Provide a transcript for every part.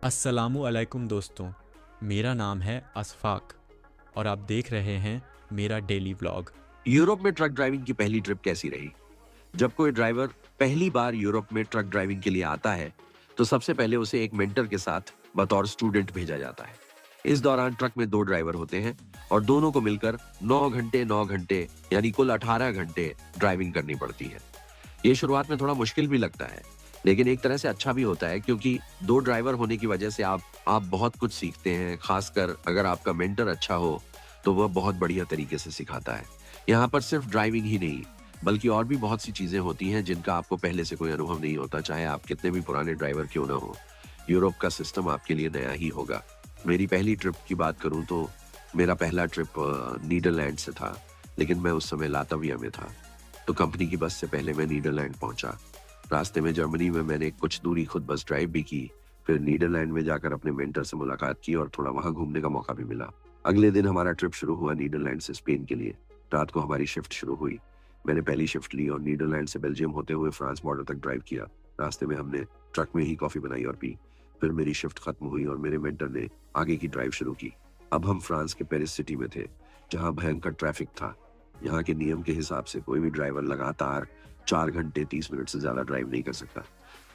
अस्सलामु अलैकुम दोस्तों, मेरा नाम है अशफाक और आप देख रहे हैं मेरा डेली व्लॉग। यूरोप में ट्रक ड्राइविंग की पहली ट्रिप कैसी रही? जब कोई ड्राइवर पहली बार यूरोप में ट्रक ड्राइविंग के लिए आता है, तो सबसे पहले उसे एक मेंटर के साथ बतौर स्टूडेंट भेजा जाता है। इस दौरान ट्रक में 2 ड्राइवर होते हैं और दोनों को मिलकर 9 घंटे यानी कुल 18 घंटे ड्राइविंग करनी पड़ती है। ये शुरुआत में थोड़ा मुश्किल भी लगता है, लेकिन एक तरह से अच्छा भी होता है क्योंकि 2 ड्राइवर होने की वजह से आप बहुत कुछ सीखते हैं, खासकर अगर आपका मेंटर अच्छा हो, तो वह बहुत बढ़िया तरीके से सिखाता है। यहाँ पर सिर्फ ड्राइविंग ही नहीं, बल्कि और भी बहुत सी चीजें होती हैं जिनका आपको पहले से कोई अनुभव नहीं होता, चाहे आप कितने भी पुराने ड्राइवर क्यों ना हो। यूरोप का सिस्टम आपके लिए नया ही होगा। मेरी पहली ट्रिप की बात करूं तो मेरा पहला ट्रिप नीदरलैंड से था, लेकिन मैं उस समय लातविया में था। तो कंपनी की बस से पहले मैं नीदरलैंड पहुंचा। रास्ते में जर्मनी में मैंने कुछ दूरी खुद बस ड्राइव भी की, फिर नीदरलैंड में जाकर अपने मेंटर से मुलाकात की और थोड़ा वहां घूमने का मौका भी मिला। अगले दिन हमारा ट्रिप शुरू हुआ नीदरलैंड से स्पेन के लिए। रात को हमारी शिफ्ट शुरू हुई। मैंने पहली शिफ्ट ली और नीदरलैंड से बेल्जियम होते हुए फ्रांस बॉर्डर तक ड्राइव किया। रास्ते में हमने ट्रक में ही कॉफी बनाई और पी। फिर मेरी शिफ्ट खत्म हुई और मेरे मेंटर ने आगे की ड्राइव शुरू की। अब हम फ्रांस के पेरिस सिटी में थे, जहां भयंकर ट्रैफिक था। यहाँ के नियम के हिसाब से कोई भी ड्राइवर लगातार 4 घंटे 30 मिनट से ज्यादा ड्राइव नहीं कर सकता।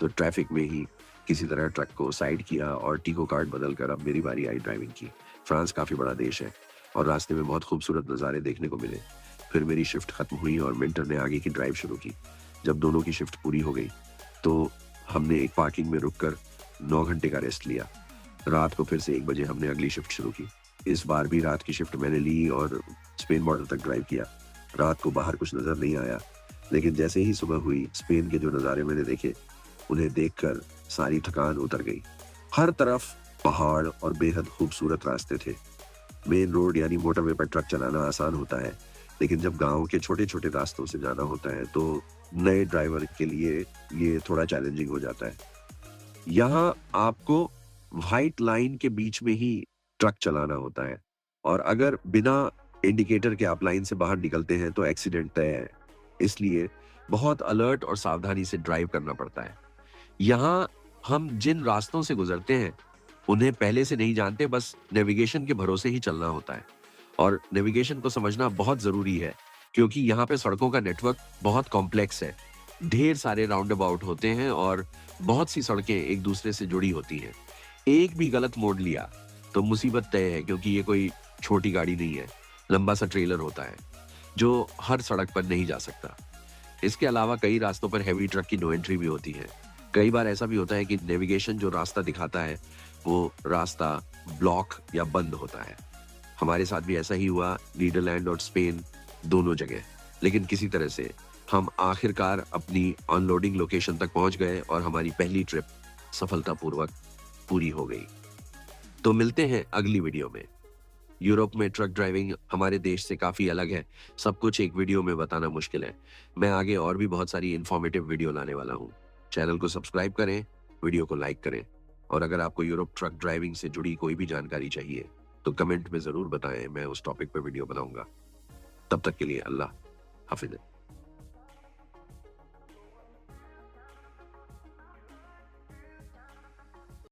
तो ट्रैफिक में ही किसी तरह ट्रक को साइड किया और टीको कार्ड बदलकर अब मेरी बारी आई ड्राइविंग की। फ्रांस काफी बड़ा देश है और रास्ते में बहुत खूबसूरत नज़ारे देखने को मिले। फिर मेरी शिफ्ट खत्म हुई और मेंटर ने आगे की ड्राइव शुरू की। जब दोनों की शिफ्ट पूरी हो गई तो हमने एक पार्किंग में रुककर 9 घंटे का रेस्ट लिया। रात को फिर से 1 बजे हमने अगली शिफ्ट शुरू की। इस बार भी रात की शिफ्ट मैंने ली और स्पेन बॉर्डर तक ड्राइव किया। रात को बाहर कुछ नजर नहीं आया, लेकिन जैसे ही सुबह हुई, स्पेन के जो नज़ारे मैंने देखे, उन्हें देखकर सारी थकान उतर गई। हर तरफ पहाड़ और बेहद खूबसूरत रास्ते थे। मेन रोड यानी मोटरवे पर ट्रक चलाना आसान होता है, लेकिन जब गांव के छोटे छोटे रास्तों से जाना होता है तो नए ड्राइवर के लिए ये थोड़ा चैलेंजिंग हो जाता है। यहाँ आपको व्हाइट लाइन के बीच में ही ट्रक चलाना होता है और अगर बिना इंडिकेटर के आप लाइन से बाहर निकलते हैं तो एक्सीडेंट तय है। इसलिए बहुत अलर्ट और सावधानी से ड्राइव करना पड़ता है। यहाँ हम जिन रास्तों से गुजरते हैं उन्हें पहले से नहीं जानते, बस नेविगेशन के भरोसे ही चलना होता है। और नेविगेशन को समझना बहुत जरूरी है क्योंकि यहाँ पे सड़कों का नेटवर्क बहुत कॉम्प्लेक्स है। ढेर सारे राउंड अबाउट होते हैं और बहुत सी सड़कें एक दूसरे से जुड़ी होती हैं। एक भी गलत मोड़ लिया तो मुसीबत तय है, क्योंकि ये कोई छोटी गाड़ी नहीं है, लंबा सा ट्रेलर होता है जो हर सड़क पर नहीं जा सकता। इसके अलावा कई रास्तों पर हैवी ट्रक की नो एंट्री भी होती है। कई बार ऐसा भी होता है कि नेविगेशन जो रास्ता दिखाता है वो रास्ता ब्लॉक या बंद होता है। हमारे साथ भी ऐसा ही हुआ, नीदरलैंड और स्पेन दोनों जगह। लेकिन किसी तरह से हम आखिरकार अपनी अनलोडिंग लोकेशन तक पहुंच गए और हमारी पहली ट्रिप सफलतापूर्वक पूरी हो गई। तो मिलते हैं अगली वीडियो में। यूरोप में ट्रक ड्राइविंग हमारे देश से काफी अलग है। सब कुछ एक वीडियो में बताना मुश्किल है। मैं आगे और भी बहुत सारी इंफॉर्मेटिव वीडियो लाने वाला हूँ। चैनल को सब्सक्राइब करें, वीडियो को लाइक करें और अगर आपको यूरोप ट्रक ड्राइविंग से जुड़ी कोई भी जानकारी चाहिए तो कमेंट में जरूर बताएं, मैं उस टॉपिक पर वीडियो बनाऊंगा। तब तक के लिए अल्लाह हाफिज।